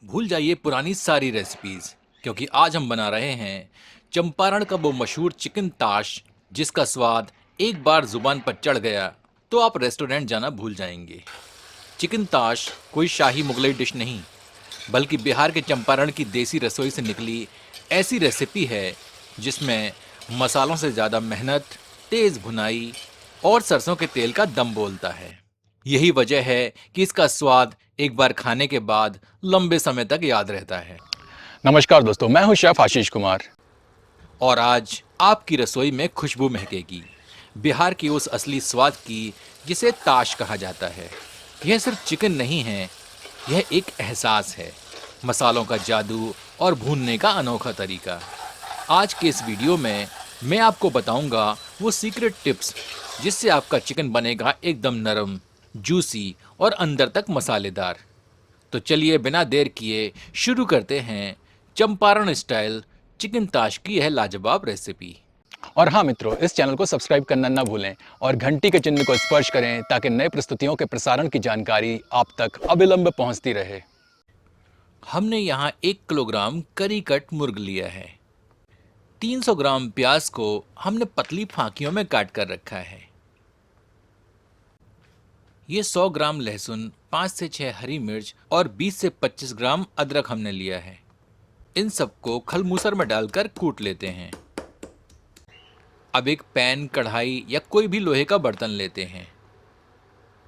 भूल जाइए पुरानी सारी रेसिपीज, क्योंकि आज हम बना रहे हैं चंपारण का वो मशहूर चिकन ताश, जिसका स्वाद एक बार जुबान पर चढ़ गया तो आप रेस्टोरेंट जाना भूल जाएंगे। चिकन ताश कोई शाही मुगलई डिश नहीं, बल्कि बिहार के चंपारण की देसी रसोई से निकली ऐसी रेसिपी है जिसमें मसालों से ज़्यादा मेहनत, तेज भुनाई और सरसों के तेल का दम बोलता है। यही वजह है कि इसका स्वाद एक बार खाने के बाद लंबे समय तक याद रहता है। नमस्कार दोस्तों, मैं हूं शेफ आशीष कुमार। और आज आपकी रसोई में खुशबू महकेगी बिहार की उस असली स्वाद की जिसे ताश कहा जाता है। यह सिर्फ चिकन नहीं है, यह एक एहसास है, मसालों का जादू और भूनने का अनोखा तरीका। आज के इस वीडियो में मैं आपको बताऊंगा वो सीक्रेट टिप्स जिससे आपका चिकन बनेगा एकदम नरम, जूसी और अंदर तक मसालेदार। तो चलिए बिना देर किए शुरू करते हैं चंपारण स्टाइल चिकन ताश की यह लाजवाब रेसिपी। और हाँ मित्रों, इस चैनल को सब्सक्राइब करना न भूलें और घंटी के चिन्ह को स्पर्श करें ताकि नए प्रस्तुतियों के प्रसारण की जानकारी आप तक अविलंब पहुंचती रहे। हमने यहाँ 1 किलोग्राम करी कट मुर्ग लिया है। 300 ग्राम प्याज को हमने पतली फांकियों में काट कर रखा है। ये 100 ग्राम लहसुन, 5 से 6 हरी मिर्च और 20 से 25 ग्राम अदरक हमने लिया है। इन सबको खलमूसर में डालकर कूट लेते हैं। अब एक पैन, कढ़ाई या कोई भी लोहे का बर्तन लेते हैं।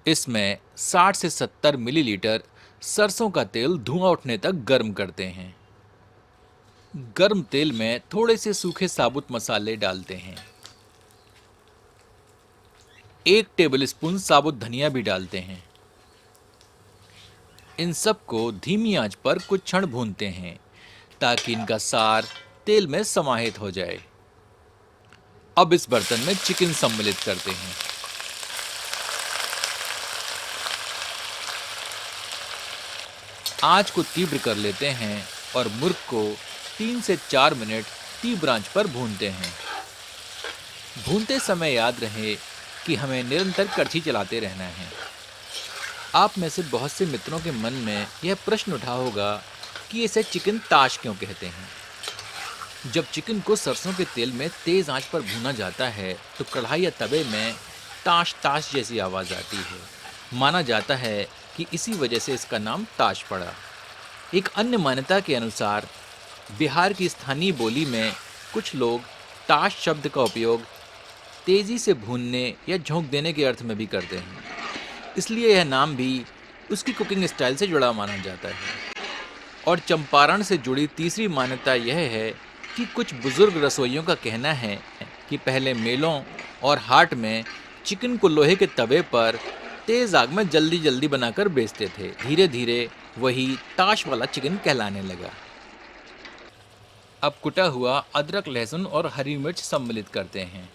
इसमें 60 से 70 मिलीलीटर सरसों का तेल धुआं उठने तक गर्म करते हैं। गर्म तेल में थोड़े से सूखे साबुत मसाले डालते हैं। 1 टेबलस्पून साबुत धनिया भी डालते हैं। इन सबको धीमी आंच पर कुछ क्षण भूनते हैं ताकि इनका सार तेल में समाहित हो जाए। अब इस बर्तन में चिकन सम्मिलित करते हैं। आंच को तीव्र कर लेते हैं और मुर्ग को 3 से 4 मिनट तीव्र आंच पर भूनते हैं। भूनते समय याद रहे कि हमें निरंतर कड़छी चलाते रहना है। आप में से बहुत से मित्रों के मन में यह प्रश्न उठा होगा कि इसे चिकन ताश क्यों कहते हैं। जब चिकन को सरसों के तेल में तेज आंच पर भूना जाता है तो कढ़ाई या तवे में ताश ताश जैसी आवाज़ आती है। माना जाता है कि इसी वजह से इसका नाम ताश पड़ा। एक अन्य मान्यता के अनुसार बिहार की स्थानीय बोली में कुछ लोग ताश शब्द का उपयोग तेजी से भूनने या झोंक देने के अर्थ में भी करते हैं, इसलिए यह नाम भी उसकी कुकिंग स्टाइल से जुड़ा माना जाता है। और चंपारण से जुड़ी तीसरी मान्यता यह है कि कुछ बुजुर्ग रसोइयों का कहना है कि पहले मेलों और हाट में चिकन को लोहे के तवे पर तेज आग में जल्दी जल्दी बनाकर बेचते थे। धीरे धीरे वही ताश वाला चिकन कहलाने लगा। अब कुटा हुआ अदरक, लहसुन और हरी मिर्च सम्मिलित करते हैं।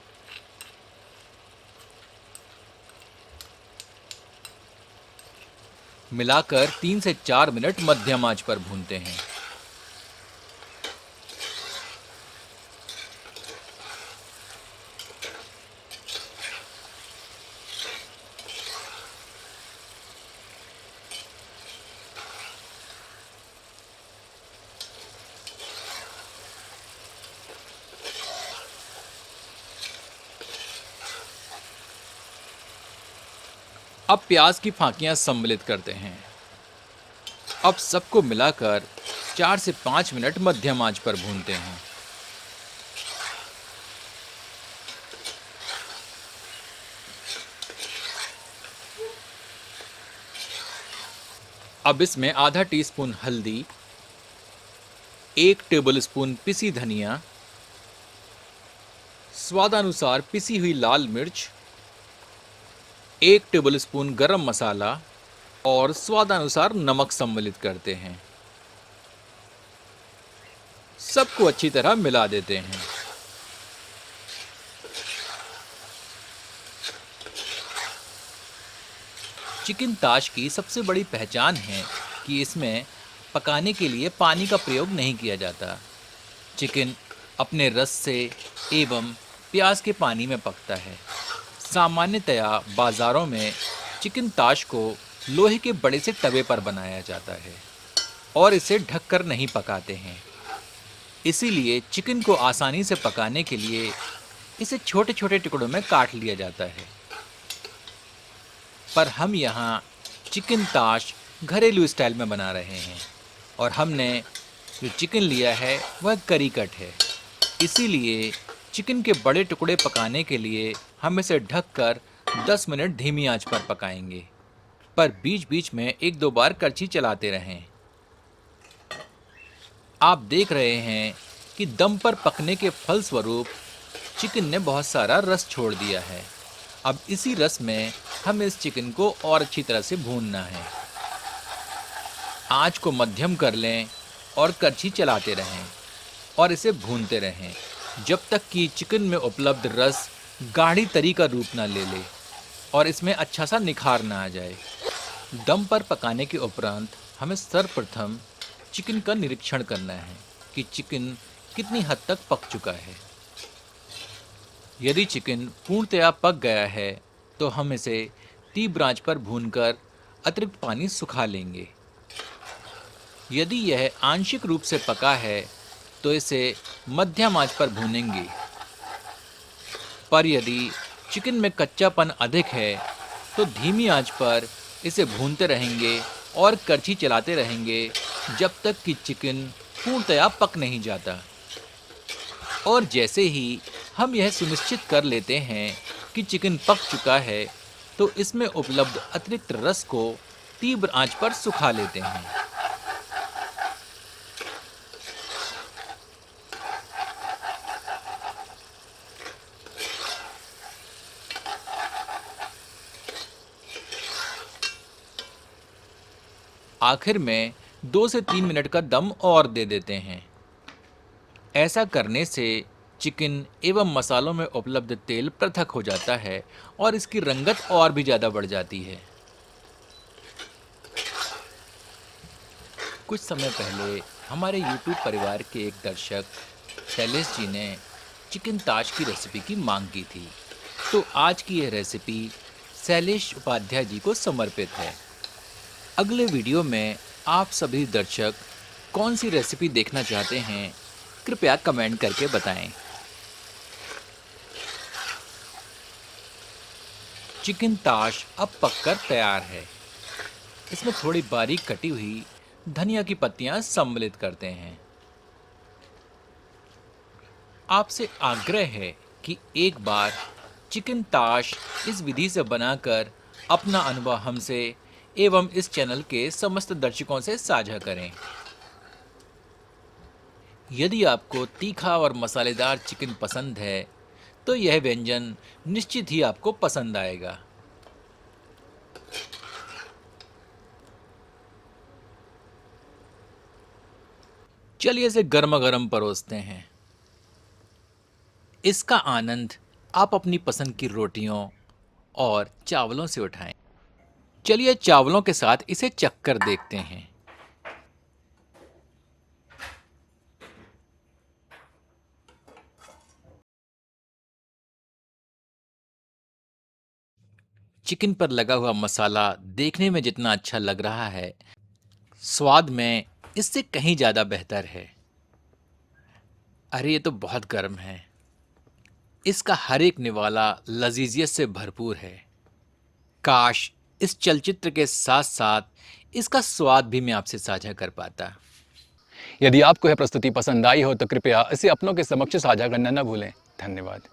मिलाकर 3 से 4 मिनट मध्यम आंच पर भूनते हैं। अब प्याज की फांकियां सम्मिलित करते हैं। अब सबको मिलाकर 4 से 5 मिनट मध्यम आंच पर भूनते हैं। अब इसमें आधा टीस्पून हल्दी, 1 टेबलस्पून पिसी धनिया, स्वादानुसार पिसी हुई लाल मिर्च, 1 टेबलस्पून गरम मसाला और स्वादानुसार नमक सम्मिलित करते हैं। सबको अच्छी तरह मिला देते हैं। चिकन ताश की सबसे बड़ी पहचान है कि इसमें पकाने के लिए पानी का प्रयोग नहीं किया जाता। चिकन अपने रस से एवं प्याज के पानी में पकता है। सामान्यतया बाज़ारों में चिकन ताश को लोहे के बड़े से तवे पर बनाया जाता है। और इसे ढककर नहीं पकाते हैं। इसीलिए चिकन को आसानी से पकाने के लिए इसे छोटे छोटे टुकड़ों में काट लिया जाता है। पर हम यहाँ चिकन ताश घरेलू स्टाइल में बना रहे हैं और हमने जो चिकन लिया है वह करी कट है। इसीलिए चिकन के बड़े टुकड़े पकाने के लिए हम इसे ढककर 10 मिनट धीमी आंच पर पकाएंगे, पर बीच बीच में 1-2 बार करछी चलाते रहें। आप देख रहे हैं कि दम पर पकने के फलस्वरूप चिकन ने बहुत सारा रस छोड़ दिया है। अब इसी रस में हमें इस चिकन को और अच्छी तरह से भूनना है। आंच को मध्यम कर लें और करछी चलाते रहें और इसे भूनते रहें जब तक कि चिकन में उपलब्ध रस गाढ़ी तरी का रूप ना ले ले और इसमें अच्छा सा निखार ना आ जाए। दम पर पकाने के उपरांत हमें सर्वप्रथम चिकन का निरीक्षण करना है कि चिकन कितनी हद तक पक चुका है। यदि चिकन पूर्णतया पक गया है तो हम इसे तीव्र आंच पर भूनकर अतिरिक्त पानी सुखा लेंगे। यदि यह आंशिक रूप से पका है तो इसे मध्यम आंच पर भूनेंगे। पर यदि चिकन में कच्चापन अधिक है तो धीमी आंच पर इसे भूनते रहेंगे और करछी चलाते रहेंगे जब तक कि चिकन पूर्णतया पक नहीं जाता। और जैसे ही हम यह सुनिश्चित कर लेते हैं कि चिकन पक चुका है तो इसमें उपलब्ध अतिरिक्त रस को तीव्र आंच पर सुखा लेते हैं। आखिर में 2 से 3 मिनट का दम और दे देते हैं। ऐसा करने से चिकन एवं मसालों में उपलब्ध तेल पृथक हो जाता है और इसकी रंगत और भी ज़्यादा बढ़ जाती है। कुछ समय पहले हमारे YouTube परिवार के एक दर्शक शैलेश जी ने चिकन ताश की रेसिपी की मांग की थी, तो आज की यह रेसिपी शैलेश उपाध्याय जी को समर्पित है। अगले वीडियो में आप सभी दर्शक कौन सी रेसिपी देखना चाहते हैं, कृपया कमेंट करके बताएं। चिकन ताश अब पककर तैयार है। इसमें थोड़ी बारीक कटी हुई धनिया की पत्तियां सम्मिलित करते हैं। आपसे आग्रह है कि एक बार चिकन ताश इस विधि से बनाकर अपना अनुभव हमसे एवं इस चैनल के समस्त दर्शकों से साझा करें। यदि आपको तीखा और मसालेदार चिकन पसंद है तो यह व्यंजन निश्चित ही आपको पसंद आएगा। चलिए इसे गर्मा गर्म परोसते हैं। इसका आनंद आप अपनी पसंद की रोटियों और चावलों से उठाएं। चलिए चावलों के साथ इसे चखकर देखते हैं। चिकन पर लगा हुआ मसाला देखने में जितना अच्छा लग रहा है, स्वाद में इससे कहीं ज़्यादा बेहतर है। अरे ये तो बहुत गर्म है। इसका हर एक निवाला लजीजियत से भरपूर है। काश इस चलचित्र के साथ साथ इसका स्वाद भी मैं आपसे साझा कर पाता। यदि आपको यह प्रस्तुति पसंद आई हो तो कृपया इसे अपनों के समक्ष साझा करना न भूलें। धन्यवाद।